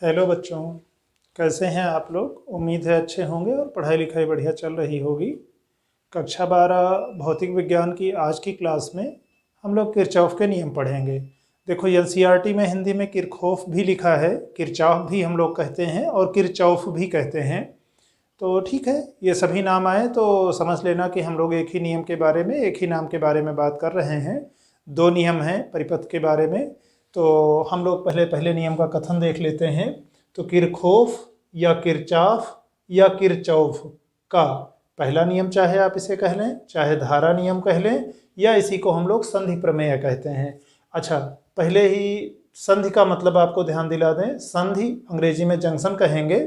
Hello बच्चों, कैसे हैं आप लोग। उम्मीद है अच्छे होंगे और पढ़ाई लिखाई बढ़िया चल रही होगी। कक्षा 12 भौतिक विज्ञान की आज की क्लास में हम लोग किरचॉफ के नियम पढ़ेंगे। देखो, एनसीईआरटी में हिंदी में किरखोफ भी लिखा है, किरचॉफ भी हम लोग कहते हैं और किरचॉफ भी कहते हैं। तो ठीक है, ये सभी नाम आए तो समझ लेना कि हम लोग एक ही नियम के बारे में, एक ही नाम के बारे में बात कर रहे हैं। दो नियम हैं परिपथ के बारे में। तो हम लोग पहले पहले नियम का कथन देख लेते हैं। तो किरखोफ या किरचाफ या किरचौफ का पहला नियम, चाहे आप इसे कह लें, चाहे धारा नियम कह लें, या इसी को हम लोग संधि प्रमेय कहते हैं। अच्छा, पहले ही संधि का मतलब आपको ध्यान दिला दें। संधि अंग्रेजी में जंक्शन कहेंगे।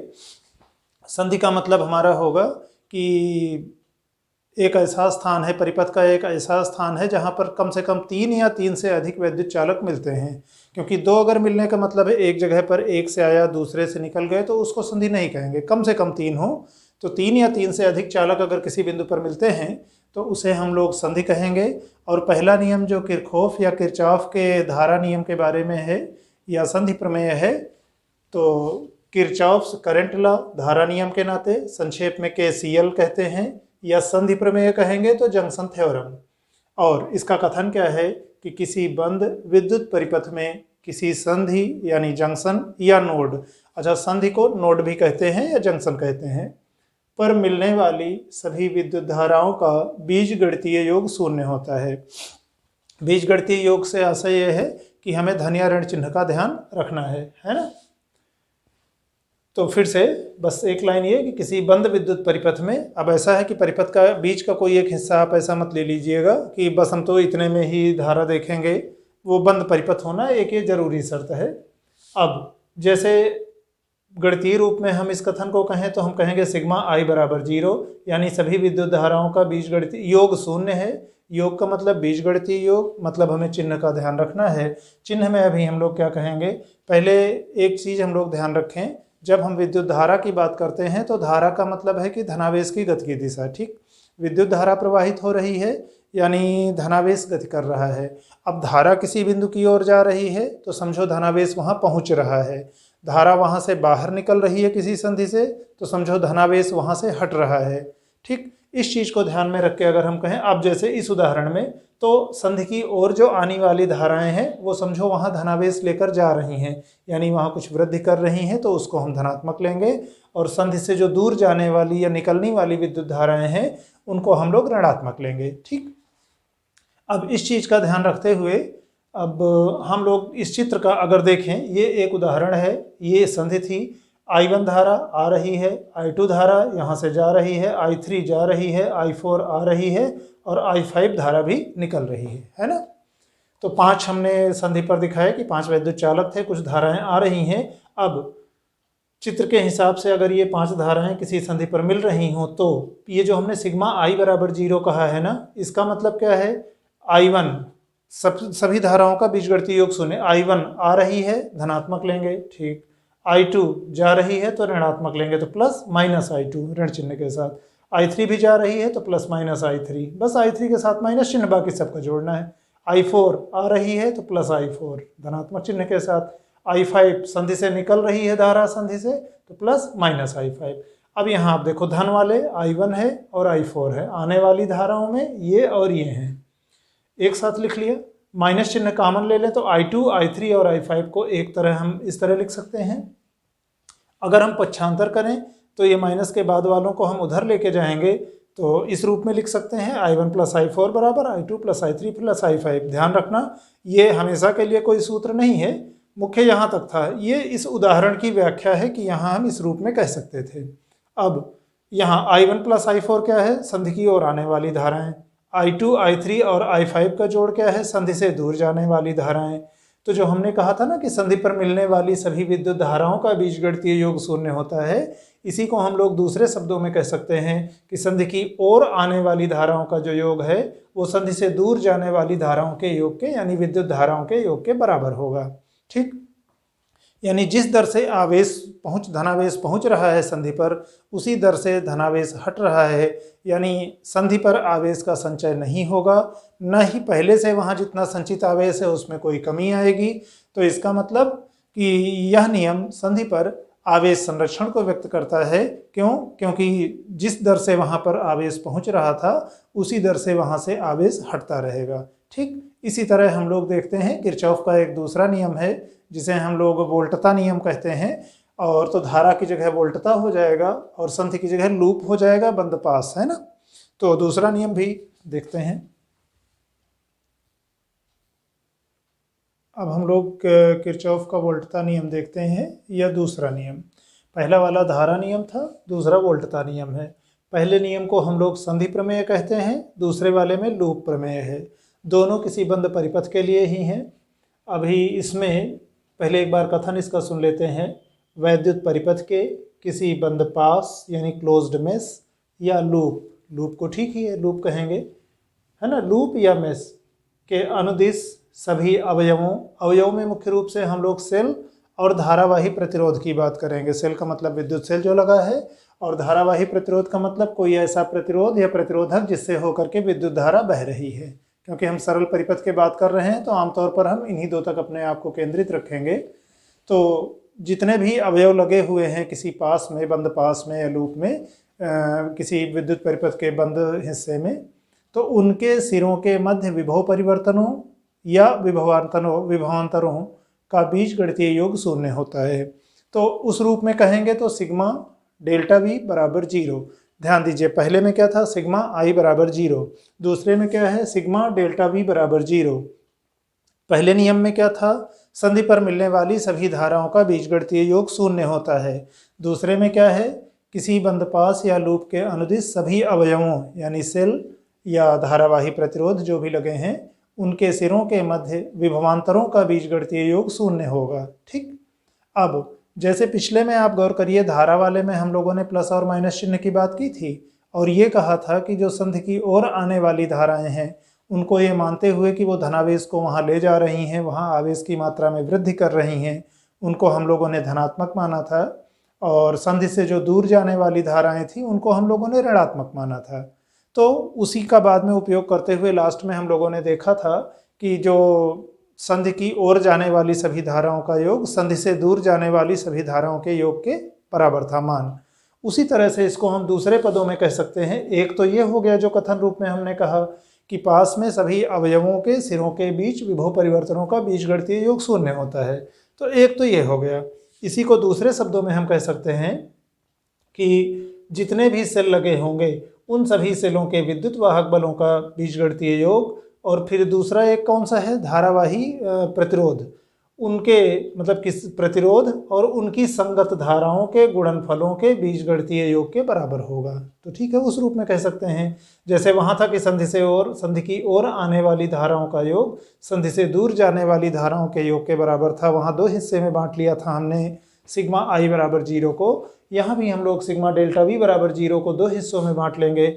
संधि का मतलब हमारा होगा कि एक ऐसा स्थान है, परिपथ का एक ऐसा स्थान है जहां पर कम से कम 3 या 3 से अधिक वैद्युत चालक मिलते हैं। क्योंकि दो अगर मिलने का मतलब है एक जगह पर एक से आया दूसरे से निकल गए तो उसको संधि नहीं कहेंगे। कम से कम 3 हो, तो 3 या 3 से अधिक चालक अगर किसी बिंदु पर मिलते हैं तो उसे हम लोग संधि कहेंगे। और पहला नियम जो किरखोफ या किरचॉफ के धारा नियम के बारे में है या संधि प्रमेय है, तो किरचॉफ्स करंट लॉ धारा नियम के नाते संक्षेप में केसीएल कहते हैं, या संधि प्रमेय कहेंगे तो जंक्शन थ्योरम। और इसका कथन क्या है कि किसी बंद विद्युत परिपथ में किसी संधि यानी जंक्शन या नोड, अच्छा संधि को नोड भी कहते हैं या जंक्शन कहते हैं, पर मिलने वाली सभी विद्युत धाराओं का बीजगणितीय योग शून्य होता है। बीजगणितीय योग से आशय यह है कि हमें धन या ऋण चिन्ह का ध्यान रखना है ना। तो फिर से बस एक लाइन ये कि किसी बंद विद्युत परिपथ में, अब ऐसा है कि परिपथ का बीच का कोई एक हिस्सा आप ऐसा मत ले लीजिएगा कि बस हम तो इतने में ही धारा देखेंगे, वो बंद परिपथ होना एक ये जरूरी शर्त है। अब जैसे गणितीय रूप में हम इस कथन को कहें तो हम कहेंगे सिग्मा आई बराबर 0, यानी सभी विद्युत धाराओं का बीजगणितीय योग शून्य है। योग का मतलब बीजगणितीय योग, मतलब हमें चिन्ह का ध्यान रखना है। चिन्ह में अभी हम लोग क्या कहेंगे, पहले एक चीज हम लोग ध्यान रखें, जब हम विद्युत धारा की बात करते हैं तो धारा का मतलब है कि धनावेश की गति की दिशा। ठीक, विद्युत धारा प्रवाहित हो रही है यानी धनावेश गति कर रहा है। अब धारा किसी बिंदु की ओर जा रही है तो समझो धनावेश वहां पहुंच रहा है। धारा वहां से बाहर निकल रही है किसी संधि से तो समझो धनावेश वहां से हट रहा है। ठीक, इस चीज को ध्यान में रख के अगर हम कहें, अब जैसे इस उदाहरण में तो संधि की ओर जो आने वाली धाराएं हैं वो समझो वहां धनावेश लेकर जा रही हैं, यानी वहां कुछ वृद्धि कर रही हैं तो उसको हम धनात्मक लेंगे। और संधि से जो दूर जाने वाली या निकलने वाली विद्युत धाराएं हैं उनको हम लोग ऋणात्मक लेंगे। ठीक, अब इस चीज का ध्यान रखते हुए अब हम लोग इस चित्र का अगर देखें, ये एक उदाहरण है, ये संधि थी। I1 धारा आ रही है, I2 धारा यहाँ से जा रही है, I3 जा रही है, I4 आ रही है और I5 धारा भी निकल रही है ना। तो 5 हमने संधि पर दिखाया कि 5 वैद्युत चालक थे, कुछ धाराएं आ रही हैं। अब चित्र के हिसाब से अगर ये 5 धाराएं किसी संधि पर मिल रही हों तो ये जो हमने सिग्मा I बराबर 0 कहा है ना, इसका मतलब क्या है, I1 सभी धाराओं का बीजगणितीय योग शून्य। I1 आ रही है धनात्मक लेंगे, ठीक। I2 जा रही है तो ऋणात्मक लेंगे, तो प्लस माइनस I2 ऋण चिन्ह के साथ। I3 भी जा रही है तो प्लस माइनस I3, बस I3 के साथ माइनस चिन्ह, बाकी सबका जोड़ना है। I4 आ रही है तो प्लस I4 धनात्मक चिन्ह के साथ। I5 संधि से निकल रही है धारा संधि से तो प्लस माइनस I5। अब यहाँ आप देखो धन वाले I1 है और I4 है, आने वाली धाराओं में ये और ये हैं, एक साथ लिख लिया। माइनस चिन्ह कॉमन ले लें तो I2, I3 और I5 को एक तरह हम इस तरह लिख सकते हैं। अगर हम पक्षांतर करें तो ये माइनस के बाद वालों को हम उधर लेके जाएंगे तो इस रूप में लिख सकते हैं I1 प्लस I4 बराबर I2 plus I3 plus I5। ध्यान रखना ये हमेशा के लिए कोई सूत्र नहीं है, मुख्य यहाँ तक था, ये इस उदाहरण की व्याख्या है कि यहाँ हम इस रूप में कह सकते थे। अब यहाँ I1 प्लस I4 क्या है, संधि की ओर आने वाली धाराएं। I2, I3 और I5 का जोड़ क्या है, संधि से दूर जाने वाली धाराएं। तो जो हमने कहा था ना कि संधि पर मिलने वाली सभी विद्युत धाराओं का बीजगणितीय योग शून्य होता है, इसी को हम लोग दूसरे शब्दों में कह सकते हैं कि संधि की ओर आने वाली धाराओं का जो योग है वो संधि से दूर जाने वाली धाराओं के योग के यानी विद्युत धाराओं के योग के बराबर होगा। ठीक, यानी जिस दर से धनावेश पहुंच रहा है संधि पर, उसी दर से धनावेश हट रहा है, यानी संधि पर आवेश का संचय नहीं होगा, न ही पहले से वहां जितना संचित आवेश है उसमें कोई कमी आएगी। तो इसका मतलब कि यह नियम संधि पर आवेश संरक्षण को व्यक्त करता है। क्यों? क्योंकि जिस दर से वहां पर आवेश पहुंच रहा था उसी दर से वहां से आवेश हटता रहेगा। ठीक इसी तरह हम लोग देखते हैं किरचॉफ का एक दूसरा नियम है जिसे हम लोग वोल्टता नियम कहते हैं। और तो धारा की जगह वोल्टता हो जाएगा और संधि की जगह लूप हो जाएगा बंद पास, है ना। तो दूसरा नियम भी देखते हैं। अब हम लोग किरचॉफ का वोल्टता नियम देखते हैं या दूसरा नियम। पहला वाला धारा नियम था, दूसरा वोल्टता नियम है। पहले नियम को हम लोग संधि प्रमेय कहते हैं, दूसरे वाले में लूप प्रमेय है। दोनों किसी बंद परिपथ के लिए ही हैं। अभी इसमें पहले एक बार कथन इसका सुन लेते हैं। वैद्युत परिपथ के किसी बंद पास यानी क्लोज्ड मेश या लूप को ठीक ही है, लूप कहेंगे, है ना, लूप या मेश के अनुदिश सभी अवयवों में मुख्य रूप से हम लोग सेल और धारावाही प्रतिरोध की बात करेंगे। सेल का मतलब विद्युत सेल जो लगा है, और धारावाही प्रतिरोध का मतलब कोई ऐसा प्रतिरोध या प्रतिरोधक जिससे होकर के विद्युत धारा बह रही है। क्योंकि हम सरल परिपथ की बात कर रहे हैं तो आमतौर पर हम इन्हीं दो तक अपने आप को केंद्रित रखेंगे। तो जितने भी अवयव लगे हुए हैं किसी पास में, बंद पास में या लूप में, किसी विद्युत परिपथ के बंद हिस्से में, तो उनके सिरों के मध्य विभव परिवर्तनों या विभवांतरों का बीजगणितीय योग शून्य होता है। तो उस रूप में कहेंगे तो सिग्मा डेल्टा वी बराबर 0। ध्यान दीजिए, पहले में क्या था, सिग्मा आई बराबर 0। दूसरे में क्या है, सिग्मा डेल्टा वी बराबर 0। पहले नियम में क्या था, संधि पर मिलने वाली सभी धाराओं का बीजगणितीय योग शून्य होता है। दूसरे में क्या है, किसी बंद पास या लूप के अनुदिश सभी अवयवों यानी सेल या धारावाही प्रतिरोध जो भी लगे हैं उनके सिरों के मध्य विभवांतरों का बीजगणितीय योग शून्य होगा। ठीक, अब जैसे पिछले में आप गौर करिए, धारा वाले में हम लोगों ने प्लस और माइनस चिन्ह की बात की थी और ये कहा था कि जो संधि की ओर आने वाली धाराएं हैं उनको ये मानते हुए कि वो धनावेश को वहाँ ले जा रही हैं, वहाँ आवेश की मात्रा में वृद्धि कर रही हैं, उनको हम लोगों ने धनात्मक माना था। और संधि से जो दूर जाने वाली धाराएं थी उनको हम लोगों ने ऋणात्मक माना था। तो उसी का बाद में उपयोग करते हुए लास्ट में हम लोगों ने देखा था कि जो संधि की ओर जाने वाली सभी धाराओं का योग संधि से दूर जाने वाली सभी धाराओं के योग के बराबर था मान। उसी तरह से इसको हम दूसरे पदों में कह सकते हैं। एक तो ये हो गया जो कथन रूप में हमने कहा कि पास में सभी अवयवों के सिरों के बीच विभव परिवर्तनों का बीजगणितीय योग शून्य होता है। तो एक तो ये हो गया। इसी को दूसरे शब्दों में हम कह सकते हैं कि जितने भी सेल लगे होंगे उन सभी सेलों के विद्युत वाहक बलों का बीजगणितीय योग, और फिर दूसरा एक कौन सा है, धारावाही प्रतिरोध, उनके मतलब किस प्रतिरोध और उनकी संगत धाराओं के गुणनफलों के बीजगणितीय योग के बराबर होगा। तो ठीक है, उस रूप में कह सकते हैं। जैसे वहाँ था कि संधि की ओर आने वाली धाराओं का योग संधि से दूर जाने वाली धाराओं के योग के बराबर था, वहाँ दो हिस्से में बांट लिया था हमने सिग्मा आई बराबर 0 को। यहाँ भी हम लोग सिग्मा डेल्टा वी बराबर 0 को दो हिस्सों में बांट लेंगे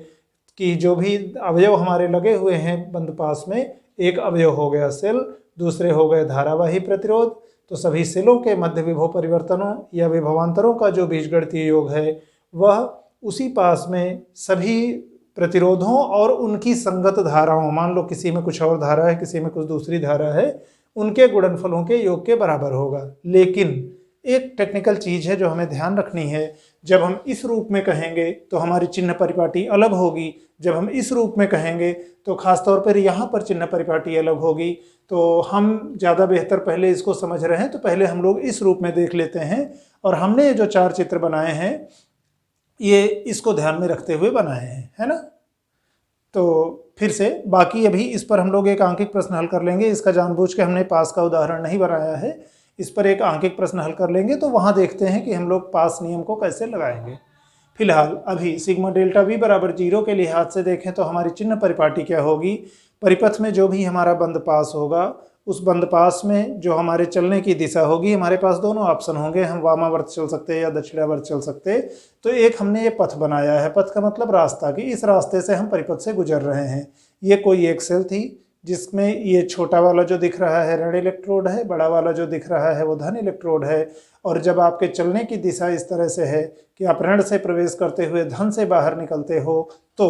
कि जो भी अवयव हमारे लगे हुए हैं बंद पास में, एक अवयव हो गया सेल, दूसरे हो गए धारावाही प्रतिरोध, तो सभी सेलों के मध्य विभव परिवर्तनों या विभवांतरों का जो बीजगणितीय योग है वह उसी पास में सभी प्रतिरोधों और उनकी संगत धाराओं, मान लो किसी में कुछ और धारा है किसी में कुछ दूसरी धारा है, उनके गुणनफलों के योग के बराबर होगा। लेकिन एक टेक्निकल चीज़ है जो हमें ध्यान रखनी है, जब हम इस रूप में कहेंगे तो हमारी चिन्ह परिपाटी अलग होगी, जब हम इस रूप में कहेंगे तो खासतौर पर यहाँ पर चिन्ह परिपाटी अलग होगी। तो हम ज़्यादा बेहतर पहले इसको समझ रहे हैं तो पहले हम लोग इस रूप में देख लेते हैं। और हमने ये जो चार चित्र बनाए हैं ये इसको ध्यान में रखते हुए बनाए हैं, है ना। तो फिर से बाकी अभी इस पर हम लोग एक आंकिक प्रश्न हल कर लेंगे। इसका जानबूझ के हमने पास का उदाहरण नहीं बनाया है, इस पर एक आंकिक प्रश्न हल कर लेंगे तो वहाँ देखते हैं कि हम लोग पास नियम को कैसे लगाएंगे। फिलहाल अभी सिग्मा डेल्टा वी बराबर 0 के लिहाज से देखें तो हमारी चिन्ह परिपाटी क्या होगी, परिपथ में जो भी हमारा बंद पास होगा उस बंद पास में जो हमारे चलने की दिशा होगी, हमारे पास दोनों ऑप्शन होंगे, हम वामावर्त चल सकते हैं या दक्षिणावर्त चल सकते। तो एक हमने ये पथ बनाया है, पथ का मतलब रास्ता, कि इस रास्ते से हम परिपथ से गुजर रहे हैं। ये कोई एक सेल थी जिसमें ये छोटा वाला जो दिख रहा है ऋण इलेक्ट्रोड है, बड़ा वाला जो दिख रहा है वो धन इलेक्ट्रोड है। और जब आपके चलने की दिशा इस तरह से है कि आप ऋण से प्रवेश करते हुए धन से बाहर निकलते हो तो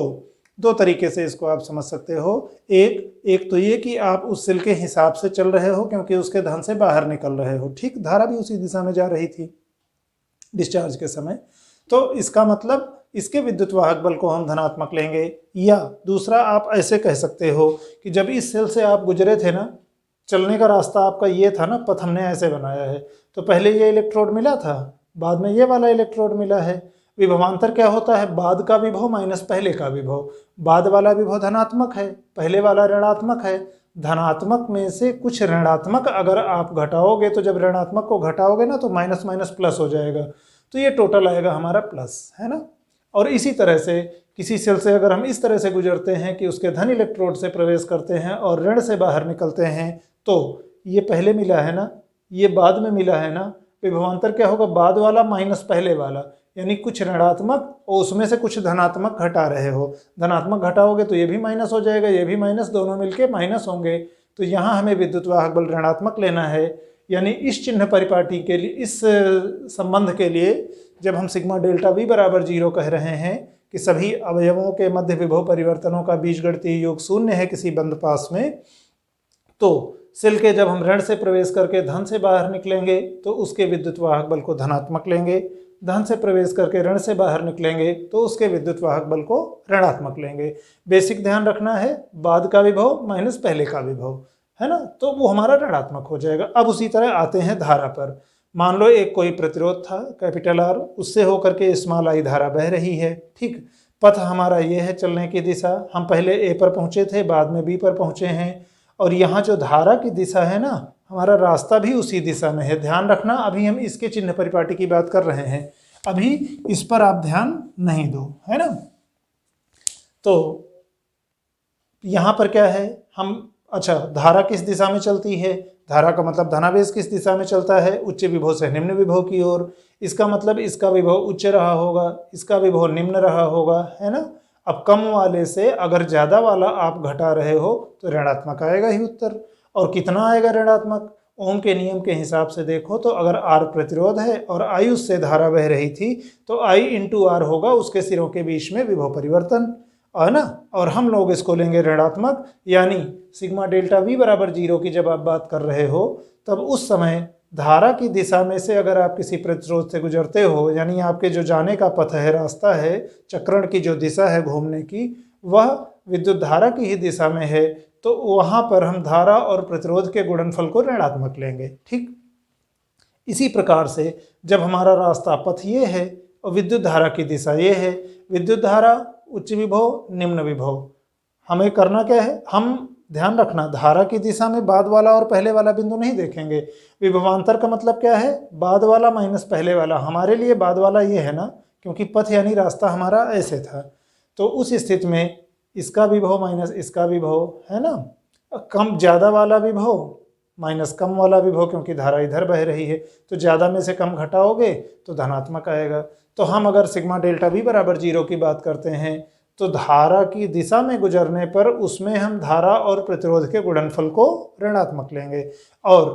दो तरीके से इसको आप समझ सकते हो। एक तो ये कि आप उस सेल के हिसाब से चल रहे हो क्योंकि उसके धन से बाहर निकल रहे हो, ठीक, धारा भी उसी दिशा में जा रही थी डिस्चार्ज के समय, तो इसका मतलब इसके विद्युत वाहक बल को हम धनात्मक लेंगे। या दूसरा आप ऐसे कह सकते हो कि जब इस सेल से आप गुजरे थे ना, चलने का रास्ता आपका ये था ना, पथ हमने ऐसे बनाया है, तो पहले ये इलेक्ट्रोड मिला था, बाद में ये वाला इलेक्ट्रोड मिला है। विभवांतर क्या होता है? बाद का विभव माइनस पहले का विभव। बाद वाला विभव धनात्मक है, पहले वाला ऋणात्मक है। धनात्मक में से कुछ ऋणात्मक अगर आप घटाओगे तो जब ऋणात्मक को घटाओगे ना तो माइनस माइनस प्लस हो जाएगा, तो ये टोटल आएगा हमारा प्लस, है ना। और इसी तरह से किसी सेल से अगर हम इस तरह से गुजरते हैं कि उसके धन इलेक्ट्रोड से प्रवेश करते हैं और ऋण से बाहर निकलते हैं, तो ये पहले मिला है ना, ये बाद में मिला है ना, विभवांतर क्या होगा? बाद वाला माइनस पहले वाला, यानी कुछ ऋणात्मक और उसमें से कुछ धनात्मक घटा रहे हो। धनात्मक घटाओगे तो ये भी माइनस हो जाएगा, ये भी माइनस, दोनों मिलके माइनस होंगे। तो यहाँ हमें विद्युत वाहक बल ऋणात्मक लेना है, यानी इस चिन्ह परिपाटी के लिए, इस संबंध के लिए जब हम सिग्मा डेल्टा V बराबर 0 कह रहे हैं कि सभी अवयवों के मध्य विभव परिवर्तनों का बीजगणितीय योग शून्य है किसी बंद पास में, तो सेल के जब हम ऋण से प्रवेश करके धन से बाहर निकलेंगे तो उसके विद्युत वाहक बल को धनात्मक लेंगे, धन से प्रवेश करके ऋण से बाहर निकलेंगे तो उसके विद्युत वाहक बल को ऋणात्मक लेंगे। बेसिक ध्यान रखना है, बाद का विभव माइनस पहले का विभव, है ना, तो वो हमारा ऋणात्मक हो जाएगा। अब उसी तरह आते हैं धारा पर। मान लो एक कोई प्रतिरोध था कैपिटल R, उससे होकर के स्मॉल I धारा बह रही है, ठीक। पथ हमारा ये है चलने की दिशा, हम पहले A पर पहुंचे थे, बाद में B पर पहुंचे हैं, और यहाँ जो धारा की दिशा है ना, हमारा रास्ता भी उसी दिशा में है। ध्यान रखना, अभी हम इसके चिन्ह परिपाटी की बात कर रहे हैं, अभी इस पर आप ध्यान नहीं दो, है ना। तो यहाँ पर क्या है, हम अच्छा, धारा किस दिशा में चलती है? धारा का मतलब धनावेश किस दिशा में चलता है? उच्च विभव से निम्न विभव की ओर। इसका मतलब इसका विभव उच्च रहा होगा, इसका विभव निम्न रहा होगा, है ना। अब कम वाले से अगर ज़्यादा वाला आप घटा रहे हो तो ऋणात्मक आएगा ही उत्तर। और कितना आएगा ऋणात्मक? ओम के नियम के हिसाब से देखो तो अगर R प्रतिरोध है और I उससे धारा बह रही थी तो I इंटू R होगा उसके सिरों के बीच में विभव परिवर्तन, है ना। और हम लोग इसको लेंगे ऋणात्मक, यानी सिग्मा डेल्टा V बराबर 0 की जब आप बात कर रहे हो तब उस समय धारा की दिशा में से अगर आप किसी प्रतिरोध से गुजरते हो, यानी आपके जो जाने का पथ है, रास्ता है, चक्रण की जो दिशा है घूमने की, वह विद्युत धारा की ही दिशा में है, तो वहाँ पर हम धारा और प्रतिरोध के गुणनफल को ऋणात्मक लेंगे, ठीक। इसी प्रकार से जब हमारा रास्ता पथ ये है और विद्युत धारा की दिशा ये है, विद्युत धारा उच्च विभव निम्न विभव, हमें करना क्या है? हम ध्यान रखना, धारा की दिशा में बाद वाला और पहले वाला बिंदु नहीं देखेंगे। विभवांतर का मतलब क्या है? बाद वाला माइनस पहले वाला। हमारे लिए बाद वाला ये है ना, क्योंकि पथ यानी रास्ता हमारा ऐसे था, तो उस स्थिति में इसका विभव माइनस इसका विभव, है ना। कम ज़्यादा वाला विभव माइनस कम वाला विभव, क्योंकि धारा इधर बह रही है, तो ज़्यादा में से कम घटाओगे तो धनात्मक आएगा। तो हम अगर सिग्मा डेल्टा V बराबर 0 की बात करते हैं तो धारा की दिशा में गुजरने पर उसमें हम धारा और प्रतिरोध के गुणनफल को ऋणात्मक लेंगे। और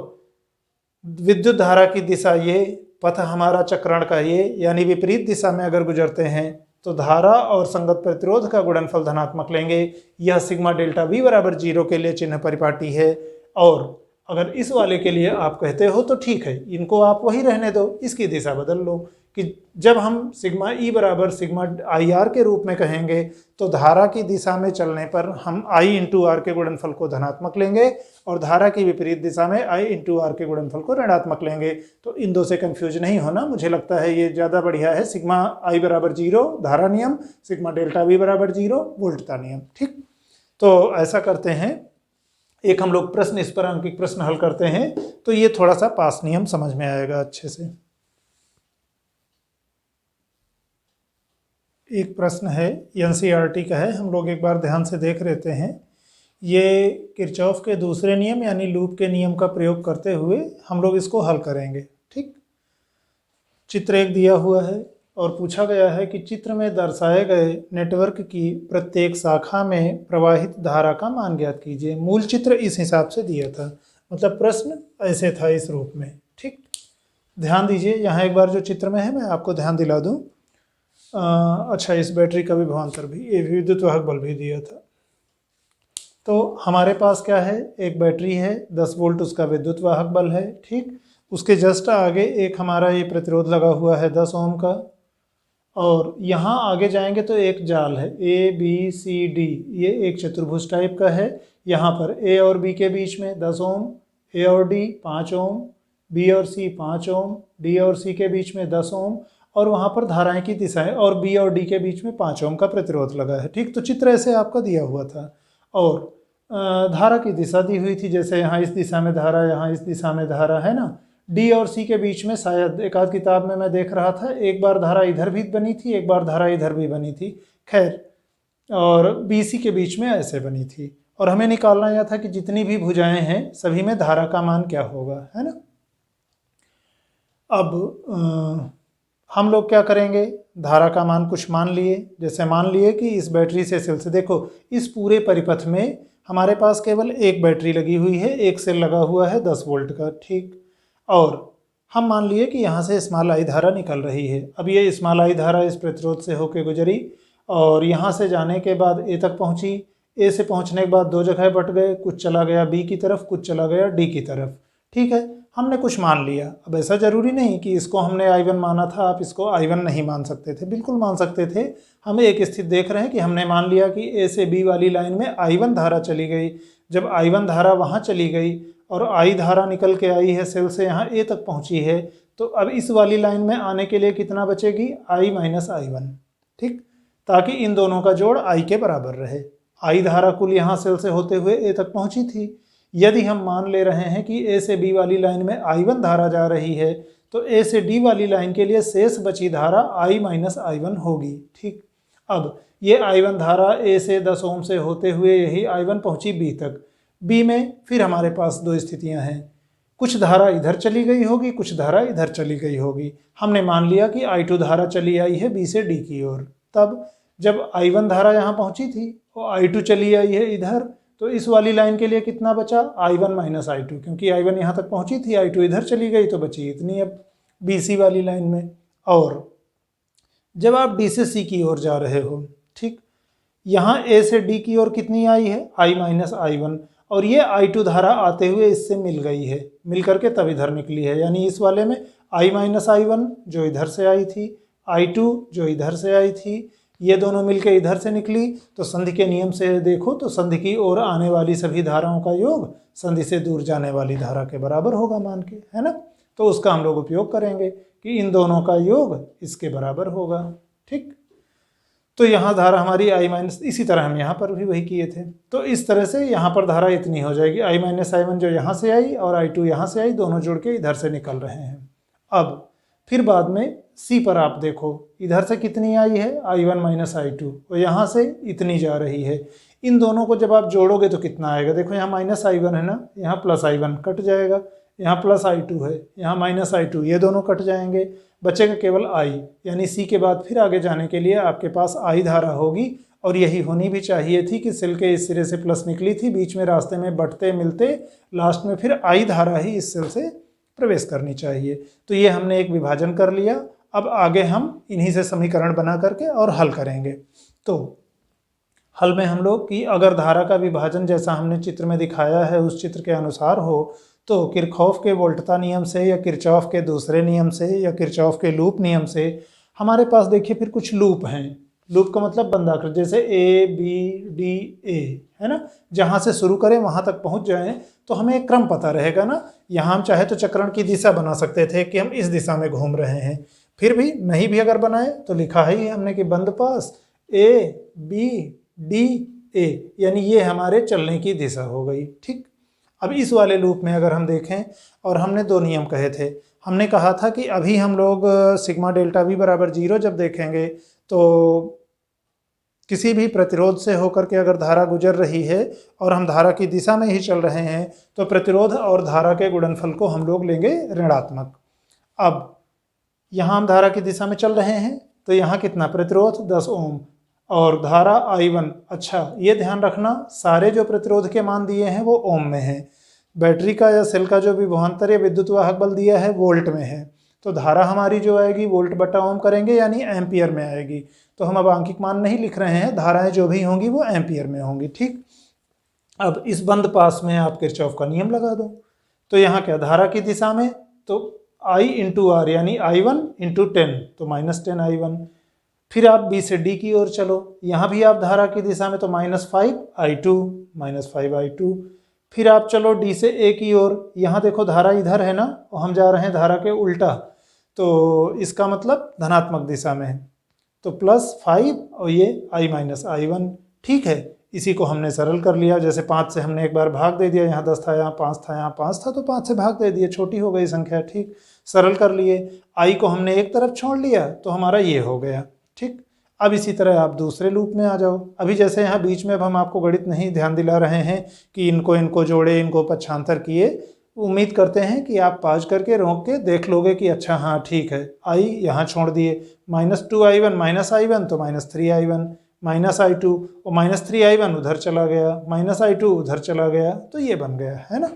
विद्युत धारा की दिशा ये, पथ हमारा चक्रण का ये, यानी विपरीत दिशा में अगर गुजरते हैं तो धारा और संगत प्रतिरोध का गुणनफल धनात्मक लेंगे। यह सिग्मा डेल्टा V बराबर 0 के लिए चिन्ह परिपाटी है। और अगर इस वाले के लिए आप कहते हो तो ठीक है, इनको आप वही रहने दो, इसकी दिशा बदल लो कि जब हम सिग्मा E बराबर सिग्मा IR के रूप में कहेंगे तो धारा की दिशा में चलने पर हम I इंटू R के गुणनफल को धनात्मक लेंगे और धारा की विपरीत दिशा में I इंटू R के गुणनफल को ऋणात्मक लेंगे। तो इन दो से कंफ्यूज नहीं होना, मुझे लगता है ये ज़्यादा बढ़िया है। सिग्मा I बराबर 0 धारा नियम, सिग्मा डेल्टा V बराबर 0 वोल्टता नियम, ठीक। तो ऐसा करते हैं, एक हम लोग प्रश्न इस पर अंकित प्रश्न हल करते हैं तो ये थोड़ा सा पास नियम समझ में आएगा अच्छे से। एक प्रश्न है एनसीईआरटी का है, हम लोग एक बार ध्यान से देख लेते हैं। ये किरचॉफ के दूसरे नियम यानी लूप के नियम का प्रयोग करते हुए हम लोग इसको हल करेंगे, ठीक। चित्र एक दिया हुआ है और पूछा गया है कि चित्र में दर्शाए गए नेटवर्क की प्रत्येक शाखा में प्रवाहित धारा का मान ज्ञात कीजिए। मूल चित्र इस हिसाब से दिया था, मतलब प्रश्न ऐसे था इस रूप में, ठीक। ध्यान दीजिए, यहाँ एक बार जो चित्र में है मैं आपको ध्यान दिला दूँ। अच्छा, इस बैटरी का विभवांतर भी, ये विद्युत वाहक बल भी दिया था। तो हमारे पास क्या है, एक बैटरी है, 10 वोल्ट उसका विद्युत वाहक बल है, ठीक। उसके जस्ट आगे एक हमारा ये प्रतिरोध लगा हुआ है 10 ओम का, और यहाँ आगे जाएंगे तो एक जाल है ए बी सी डी, ये एक चतुर्भुज टाइप का है। यहाँ पर ए और बी के बीच में 10 ओम, ए और डी 5 ओम, बी और सी 5 ओम, डी और सी के बीच में 10 ओम, और वहाँ पर धाराएं की दिशाएं, और बी और डी के बीच में 5 ओम का प्रतिरोध लगा है, ठीक। तो चित्र ऐसे आपका दिया हुआ था, और धारा की दिशा दी हुई थी, जैसे यहाँ इस दिशा में धारा, यहाँ इस दिशा में धारा है ना। डी और सी के बीच में शायद एक आध किताब में मैं देख रहा था, एक बार धारा इधर भी बनी थी, एक बार धारा इधर भी बनी थी, खैर, और बी सी के बीच में ऐसे बनी थी। और हमें निकालना यह था कि जितनी भी भुजाएं हैं सभी में धारा का मान क्या होगा, है ना। अब हम लोग क्या करेंगे, धारा का मान कुछ मान लिए, जैसे मान लिए कि इस बैटरी से सेल से, देखो इस पूरे परिपथ में हमारे पास केवल एक बैटरी लगी हुई है, एक सेल लगा हुआ है 10 वोल्ट का, ठीक। और हम मान लिए कि यहाँ से स्मॉल आई धारा निकल रही है। अब ये स्मॉल आई धारा इस प्रतिरोध से होकर गुजरी, और यहाँ से जाने के बाद ए तक पहुँची, ए से पहुँचने के बाद दो जगह बट गए, कुछ चला गया बी की तरफ, कुछ चला गया डी की तरफ, ठीक है। हमने कुछ मान लिया। अब ऐसा जरूरी नहीं कि इसको हमने I1 माना था, आप इसको I1 नहीं मान सकते थे, बिल्कुल मान सकते थे। हम एक स्थिति देख रहे हैं कि हमने मान लिया कि ए से बी वाली लाइन में I1 धारा चली गई। जब I1 धारा वहाँ चली गई और I धारा निकल के आई है सेल से, यहाँ ए तक पहुँची है, तो अब इस वाली लाइन में आने के लिए कितना बचेगी, I माइनस I1, ठीक, ताकि इन दोनों का जोड़ I के बराबर रहे। I धारा कुल यहाँ सेल से होते हुए ए तक पहुँची थी। यदि हम मान ले रहे हैं कि ए से बी वाली लाइन में I1 धारा जा रही है, तो ए से डी वाली लाइन के लिए शेष बची धारा I माइनस I1 होगी, ठीक। अब ये I1 धारा ए से 10 ओम से होते हुए यही I1 पहुंची बी तक। बी में फिर हमारे पास दो स्थितियां हैं, कुछ धारा इधर चली गई होगी, कुछ धारा इधर चली गई होगी। हमने मान लिया कि I2 धारा चली आई है बी से डी की ओर। तब जब I1 धारा यहाँ पहुंची थी और I2 चली आई है इधर, तो इस वाली लाइन के लिए कितना बचा, I1 माइनस I2, क्योंकि I1 यहाँ तक पहुँची थी, I2 इधर चली गई, तो बची इतनी अब BC वाली लाइन में। और जब आप D से C की ओर जा रहे हो, ठीक, यहाँ A से D की ओर कितनी आई है, I माइनस I1, और ये I2 धारा आते हुए इससे मिल गई है, मिल करके तब इधर निकली है। यानी इस वाले में I माइनस I1 जो इधर से आई थी, I2 जो इधर से आई थी, ये दोनों मिलकर इधर से निकली। तो संधि के नियम से देखो तो संधि की ओर आने वाली सभी धाराओं का योग संधि से दूर जाने वाली धारा के बराबर होगा मान के, है ना। तो उसका हम लोग उपयोग करेंगे कि इन दोनों का योग इसके बराबर होगा, ठीक। तो यहाँ धारा हमारी I माइनस, इसी तरह हम यहाँ पर भी वही किए थे। तो इस तरह से यहाँ पर धारा इतनी हो जाएगी, I माइनस I1 जो यहाँ से आई और I2 यहाँ से आई, दोनों जुड़ के इधर से निकल रहे हैं। अब फिर बाद में C पर आप देखो, इधर से कितनी आई है, I1 माइनस I2, और यहाँ से इतनी जा रही है। इन दोनों को जब आप जोड़ोगे तो कितना आएगा, देखो यहाँ माइनस I1 है ना, यहाँ प्लस I1 कट जाएगा, यहाँ प्लस I2 है, यहाँ माइनस I2, ये दोनों कट जाएंगे, बचेगा केवल I। यानी C के बाद फिर आगे जाने के लिए आपके पास I धारा होगी, और यही होनी भी चाहिए थी कि सेल के इस सिरे से प्लस निकली थी, बीच में रास्ते में बटते मिलते लास्ट में फिर I धारा ही इस सेल से प्रवेश करनी चाहिए। तो ये हमने एक विभाजन कर लिया। अब आगे हम इन्हीं से समीकरण बना करके और हल करेंगे। तो हल में हम लोग कि अगर धारा का विभाजन जैसा हमने चित्र में दिखाया है उस चित्र के अनुसार हो, तो किरचॉफ के वोल्टता नियम से या किरचॉफ के दूसरे नियम से या किरचॉफ के लूप नियम से हमारे पास देखिए फिर कुछ लूप हैं। लूप का मतलब बंधाकृत, जैसे A B D A, है ना, जहाँ से शुरू करें वहाँ तक पहुँच जाएं तो हमें एक क्रम पता रहेगा ना। यहाँ हम चाहे तो चक्रण की दिशा बना सकते थे कि हम इस दिशा में घूम रहे हैं, फिर भी नहीं भी अगर बनाए तो लिखा ही हमने कि बंद पास A B D A, यानी ये हमारे चलने की दिशा हो गई, ठीक। अब इस वाले लूप में अगर हम देखें, और हमने दो नियम कहे थे, हमने कहा था कि अभी हम लोग सिग्मा डेल्टा V बराबर 0 जब देखेंगे तो किसी भी प्रतिरोध से होकर के अगर धारा गुजर रही है और हम धारा की दिशा में ही चल रहे हैं तो प्रतिरोध और धारा के गुणनफल को हम लोग लेंगे ऋणात्मक। अब यहाँ हम धारा की दिशा में चल रहे हैं तो यहाँ कितना प्रतिरोध 10 ओम और धारा I1। अच्छा, ये ध्यान रखना सारे जो प्रतिरोध के मान दिए हैं वो ओम में है, बैटरी का या सेल का जो विभवांतर या विद्युत वाहक बल दिया है वोल्ट में है। तो धारा हमारी जो आएगी वोल्ट बटा ओम करेंगे यानी एम्पियर में आएगी। तो हम अब आंकिक मान नहीं लिख रहे हैं, धाराएं जो भी होंगी वो एम्पियर में होंगी। ठीक, अब इस बंद पास में आप किरचॉफ का नियम लगा दो। तो यहाँ क्या, धारा की दिशा में तो I इंटू आर यानी I1 इंटू 10 तो -10 I1। फिर आप B से D की ओर चलो, यहाँ भी आप धारा की दिशा में तो -5 I2 फिर आप चलो D से A की ओर, यहाँ देखो धारा इधर है ना और हम जा रहे हैं धारा के उल्टा, तो इसका मतलब धनात्मक दिशा में है, तो +5 और ये I-I1। ठीक है, इसी को हमने सरल कर लिया। जैसे 5 से हमने एक बार भाग दे दिया, यहाँ 10 था, यहाँ 5 था, यहाँ 5 था, तो 5 से भाग दे दिए, छोटी हो गई संख्या। ठीक, सरल कर लिए। I को हमने एक तरफ छोड़ लिया तो हमारा ये हो गया। ठीक, अब इसी तरह आप दूसरे लूप में आ जाओ। अभी जैसे यहाँ बीच में अब हम आपको गणित नहीं ध्यान दिला रहे हैं कि इनको जोड़े, इनको पक्षांतर किए। उम्मीद करते हैं कि आप पाज करके रोक के देख लोगे कि अच्छा हाँ ठीक है, I यहाँ छोड़ दिए, -2I1 -I1 तो -3I1 -I2 और -3I1 उधर चला गया, -I2 उधर चला गया, तो ये बन गया है ना।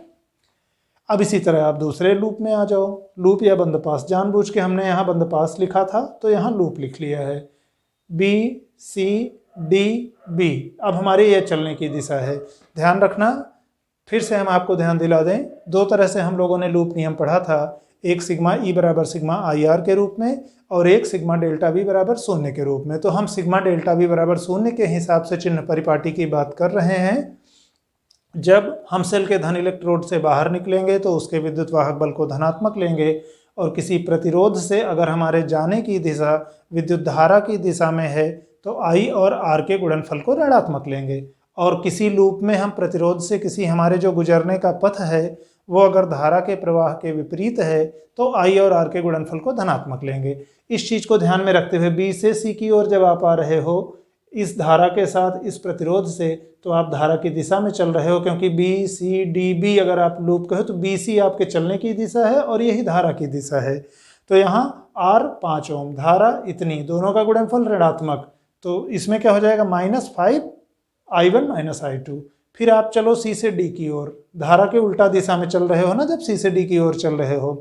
अब इसी तरह आप दूसरे लूप में आ जाओ। लूप या बंदपास, जानबूझ के हमने यहाँ बंदपास लिखा था तो यहाँ लूप लिख लिया है, B C D B। अब हमारी ये चलने की दिशा है। ध्यान रखना, फिर से हम आपको ध्यान दिला दें, दो तरह से हम लोगों ने लूप नियम पढ़ा था, एक सिग्मा E बराबर सिग्मा IR के रूप में और एक सिग्मा डेल्टा V बराबर 0 के रूप में। तो हम सिग्मा डेल्टा V बराबर 0 के हिसाब से चिन्ह परिपाटी की बात कर रहे हैं। जब हम सेल के धन इलेक्ट्रोड से बाहर निकलेंगे तो उसके विद्युत वाहक बल को धनात्मक लेंगे, और किसी प्रतिरोध से अगर हमारे जाने की दिशा विद्युत धारा की दिशा में है तो I और R के गुणनफल को ऋणात्मक लेंगे। और किसी लूप में हम प्रतिरोध से किसी हमारे जो गुजरने का पथ है वो अगर धारा के प्रवाह के विपरीत है तो I और R के गुणनफल को धनात्मक लेंगे। इस चीज़ को ध्यान में रखते हुए B से C की ओर जब आप आ रहे हो इस धारा के साथ इस प्रतिरोध से, तो आप धारा की दिशा में चल रहे हो, क्योंकि B C D B अगर आप लूप कहो तो B C आपके चलने की दिशा है और यही धारा की दिशा है। तो यहाँ R 5 ओम, धारा इतनी, दोनों का गुणनफल ऋणात्मक, तो इसमें क्या हो जाएगा -5 I1 -I2। फिर आप चलो C से D की ओर, धारा के उल्टा दिशा में चल रहे हो ना जब C से D की ओर चल रहे हो,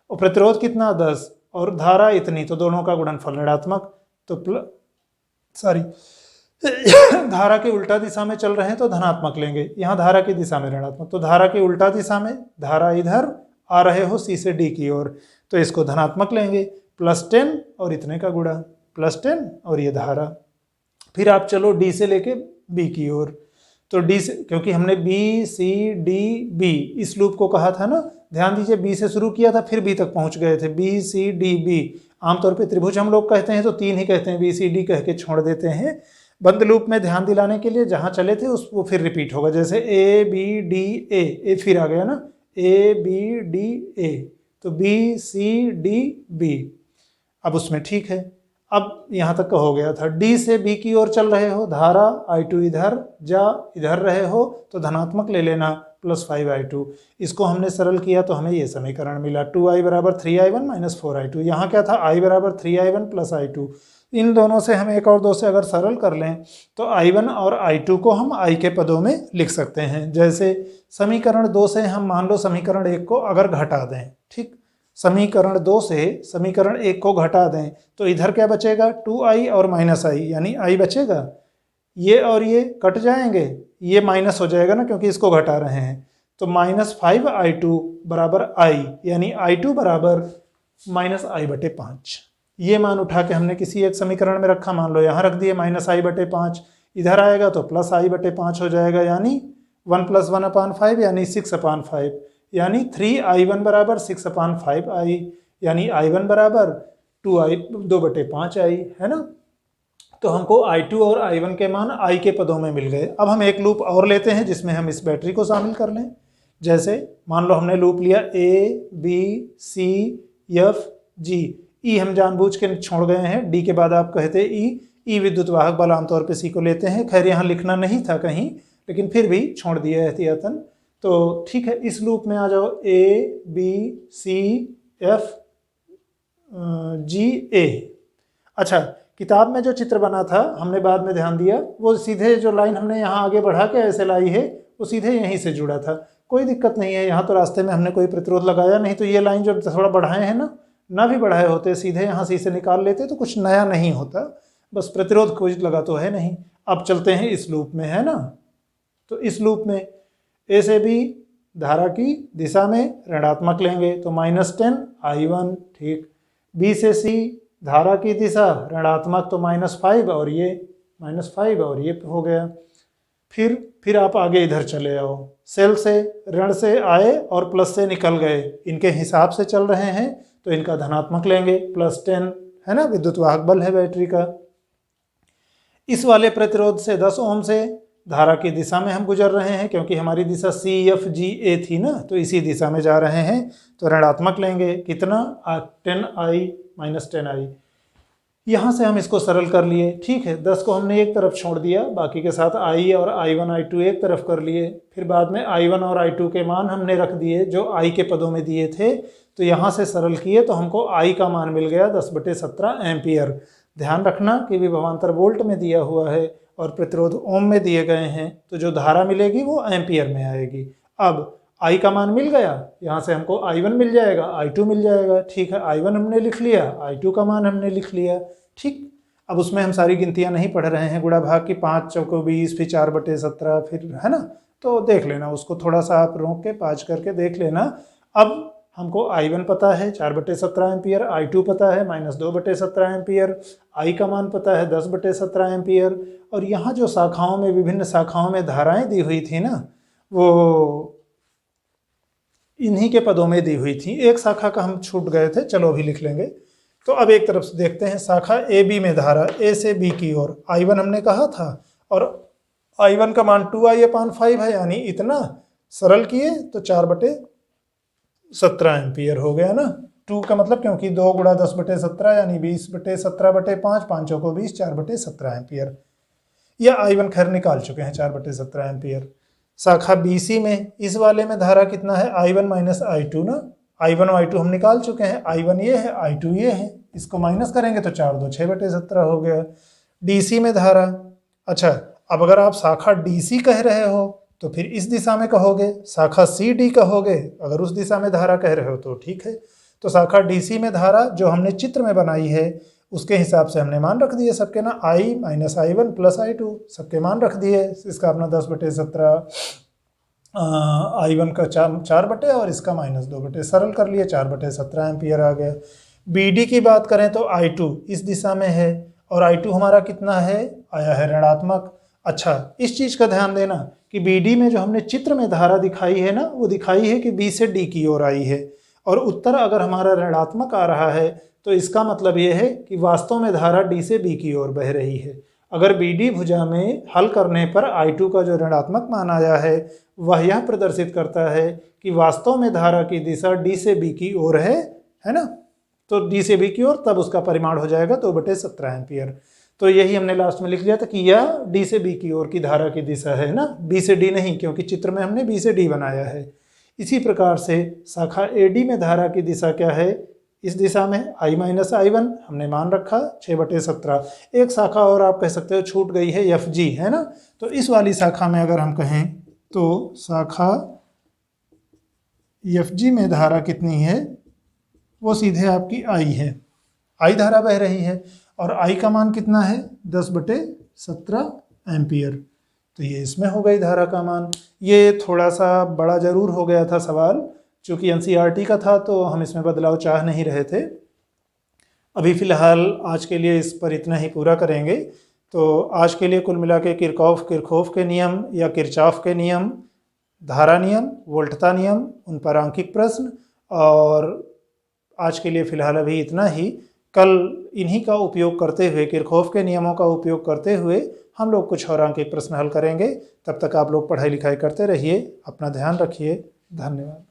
और प्रतिरोध कितना 10 और धारा इतनी, तो दोनों का गुणनफल ऋणात्मक, तो धारा के उल्टा दिशा में चल रहे हैं तो धनात्मक लेंगे, यहाँ धारा की दिशा में ऋणात्मक, तो धारा की उल्टा दिशा में धारा इधर आ रहे हो C से D की ओर तो इसको धनात्मक लेंगे, +10 और इतने का गुणा, +10 और ये धारा। फिर आप चलो D से लेके B की ओर, तो D से, क्योंकि हमने B C D B इस लूप को कहा था ना, ध्यान दीजिए B से शुरू किया था फिर B तक पहुंच गए थे, B C D B। आमतौर पे त्रिभुज हम लोग कहते हैं तो 3 ही कहते हैं, B C D कह के छोड़ देते हैं। बंद लूप में ध्यान दिलाने के लिए जहाँ चले थे उस वो फिर रिपीट होगा, जैसे A B D A, ए फिर आ गया ना, A B D A, तो B C D B। अब उसमें ठीक है, अब यहाँ तक का हो गया था। D से B की ओर चल रहे हो, धारा I2 इधर जा इधर रहे हो तो धनात्मक ले लेना, +5 I2। इसको हमने सरल किया तो हमें ये समीकरण मिला, 2I बराबर 3I1 -4I2। यहाँ क्या था, I बराबर 3I1 + I2। इन दोनों से हम 1 और 2 से अगर सरल कर लें तो I1 और I2 को हम I के पदों में लिख सकते हैं। जैसे समीकरण 2 से हम मान लो समीकरण 1 को अगर घटा दें, ठीक, समीकरण 2 से समीकरण 1 को घटा दें तो इधर क्या बचेगा, 2I और -I यानी I बचेगा, ये और ये कट जाएंगे, ये माइनस हो जाएगा ना क्योंकि इसको घटा रहे हैं, तो -5 I2 बराबर I यानी I2 बराबर -I/5। ये मान उठा के हमने किसी एक समीकरण में रखा, मान लो यहाँ रख दिए -I/5, इधर आएगा तो +I/5 हो जाएगा, यानी 1 + 1/5 यानी 6/5, यानी 3I1 बराबर 6/5I, यानी I1 बराबर 2/5I, है ना। तो हमको I2 और I1 के मान I के पदों में मिल गए। अब हम एक लूप और लेते हैं जिसमें हम इस बैटरी को शामिल कर लें। जैसे मान लो हमने लूप लिया A B C F G, E हम जानबूझ के छोड़ गए हैं, D के बाद आप कहते E विद्युत वाहक बल आमतौर पे C को लेते हैं, खैर यहाँ लिखना नहीं था कहीं, लेकिन फिर भी छोड़ दिया एहतियातन। तो ठीक है, इस लूप में आ जाओ, A B C F G A। अच्छा, किताब में जो चित्र बना था हमने बाद में ध्यान दिया, वो सीधे जो लाइन हमने यहाँ आगे बढ़ा के ऐसे लाई है वो सीधे यहीं से जुड़ा था, कोई दिक्कत नहीं है। यहाँ तो रास्ते में हमने कोई प्रतिरोध लगाया नहीं, तो ये लाइन जो थोड़ा बढ़ाए हैं ना, ना भी बढ़ाए होते, सीधे यहाँ से इसे निकाल लेते तो कुछ नया नहीं होता, बस प्रतिरोध खोज लगा तो है नहीं। अब चलते हैं इस लूप में, है ना। तो इस लूप में ए से बी धारा की दिशा में ऋणात्मक लेंगे तो -10 I1, ठीक। बी से सी धारा की दिशा ऋणात्मक तो -5 और ये -5 और ये हो गया। फिर आप आगे इधर चले आओ, सेल से ऋण से आए और प्लस से निकल गए, इनके हिसाब से चल रहे हैं तो इनका धनात्मक लेंगे +10, है ना, विद्युत वाहक बल है बैटरी का। इस वाले प्रतिरोध से 10 ओम से धारा की दिशा में हम गुजर रहे हैं, क्योंकि हमारी दिशा CFGA थी ना, तो इसी दिशा में जा रहे हैं तो ऋणात्मक लेंगे। कितना? 10I -10I। यहाँ से हम इसको सरल कर लिए, ठीक है। 10 को हमने एक तरफ छोड़ दिया, बाकी के साथ I और I1 I2 एक तरफ कर लिए। फिर बाद में I1 और I2 के मान हमने रख दिए जो I के पदों में दिए थे, तो यहाँ से सरल किए तो हमको I का मान मिल गया 10/17 एम्पियर। ध्यान रखना कि विभवांतर वोल्ट में दिया हुआ है और प्रतिरोध ओम में दिए गए हैं, तो जो धारा मिलेगी वो एम्पियर में आएगी। अब I का मान मिल गया, यहाँ से हमको I1 मिल जाएगा, I2 मिल जाएगा, ठीक है। I1 हमने लिख लिया, I2 का मान हमने लिख लिया, ठीक। अब उसमें हम सारी गिनतियाँ नहीं पढ़ रहे हैं, गुणा भाग की 5 चौको 20, फिर 4/17, फिर, है ना, तो देख लेना उसको, थोड़ा सा आप रोक के 5 करके देख लेना। अब हमको I1 पता है 4/17 एम्पियर, I2 पता है -2/17 एम्पियर, I का मान पता है 10/17 एम्पियर, और यहाँ जो शाखाओं में, विभिन्न शाखाओं में धाराएं दी हुई थी ना, वो इन्हीं के पदों में दी हुई थी। एक शाखा का हम छूट गए थे, चलो अभी लिख लेंगे। तो अब एक तरफ से देखते हैं, शाखा AB में धारा A से B की ओर I1 हमने कहा था, और I1 का मान 2I/5 है, यानी इतना। सरल किए तो 4/17 एम्पियर हो गया ना। 2 का मतलब, क्योंकि 2 × 10/17 यानी 20/17/5, 5 को 20, 4/17 एम्पियर। यह I1 खैर निकाल चुके हैं 4/17 एम्पियर। शाखा BC में, इस वाले में धारा कितना है? I1 - I2 ना। I1 और I2 हम निकाल चुके हैं, I1 ये है, I2 ये है, इसको माइनस करेंगे तो 4 2 6/17 हो गया। DC में धारा, अच्छा, अब अगर आप शाखा DC कह रहे हो तो फिर इस दिशा में कहोगे, शाखा CD कहोगे अगर उस दिशा में धारा कह रहे हो तो ठीक है। तो शाखा DC में धारा जो हमने चित्र में बनाई है उसके हिसाब से हमने मान रख दिए सबके ना, I - I1 + I2 सबके मान रख दिए। इसका अपना 10/17, I1 का 4 बटे और इसका -2 बटे, सरल कर लिए, 4/17 एम्पियर आ गया। BD की बात करें तो I2 इस दिशा में है और I2 हमारा कितना है? आया है ऋणात्मक। अच्छा, इस चीज़ का ध्यान देना कि BD में जो हमने चित्र में धारा दिखाई है ना, वो दिखाई है कि B से D की ओर आई है, और उत्तर अगर हमारा ऋणात्मक आ रहा है तो इसका मतलब ये है कि वास्तव में धारा D से B की ओर बह रही है। अगर BD भुजा में हल करने पर I2 का जो ऋणात्मक मान आया है वह यह प्रदर्शित करता है कि वास्तव में धारा की दिशा D से B की ओर है ना। तो D से B की ओर, तब उसका परिमाण हो जाएगा 2/17 एम्पियर। तो यही हमने लास्ट में लिख लिया था कि यह D से B की ओर की धारा की दिशा है ना, B से D नहीं, क्योंकि चित्र में हमने B से D बनाया है। इसी प्रकार से शाखा AD में धारा की दिशा क्या है? इस दिशा में I - I1 हमने मान रखा 6/17। एक शाखा और आप कह सकते हो छूट गई है, FG, है ना। तो इस वाली शाखा में अगर हम कहें तो शाखा FG में धारा कितनी है? वो सीधे आपकी I है, I धारा बह रही है, और I का मान कितना है? 10/17 एम्पियर। तो ये इसमें हो गई धारा का मान। ये थोड़ा सा बड़ा जरूर हो गया था सवाल, चूँकि NCERT का था तो हम इसमें बदलाव चाह नहीं रहे थे। अभी फ़िलहाल आज के लिए इस पर इतना ही पूरा करेंगे। तो आज के लिए कुल मिला के किरचॉफ के नियम या किरचॉफ के नियम, धारा नियम, वोल्टता नियम, उन पर आंकिक प्रश्न, और आज के लिए फ़िलहाल अभी इतना ही। कल इन्हीं का उपयोग करते हुए, किरचॉफ के नियमों का उपयोग करते हुए हम लोग कुछ और आंकिक प्रश्न हल करेंगे। तब तक आप लोग पढ़ाई लिखाई करते रहिए, अपना ध्यान रखिए। धन्यवाद।